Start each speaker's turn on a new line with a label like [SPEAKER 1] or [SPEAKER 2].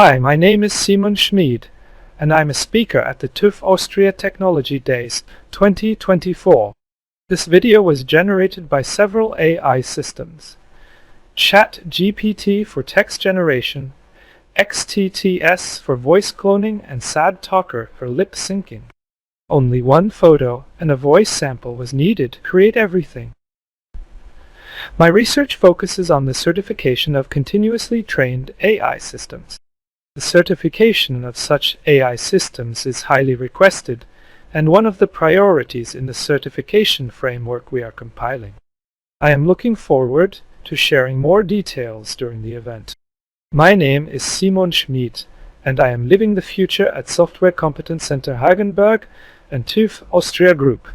[SPEAKER 1] Hi, my name is Simon Schmid, and I'm a speaker at the TÜV Austria Technology Days 2024. This video was generated by several AI systems: ChatGPT for text generation, XTTS for voice cloning, and Sad Talker for lip syncing. Only one photo and a voice sample was needed to create everything. My research focuses on the certification of continuously trained AI systems. The certification of such AI systems is highly requested and one of the priorities in the certification framework we are compiling. I am looking forward to sharing more details during the event. My name is Simon Schmid, and I am living the future at Software Competence Center Hagenberg and TÜV Austria Group.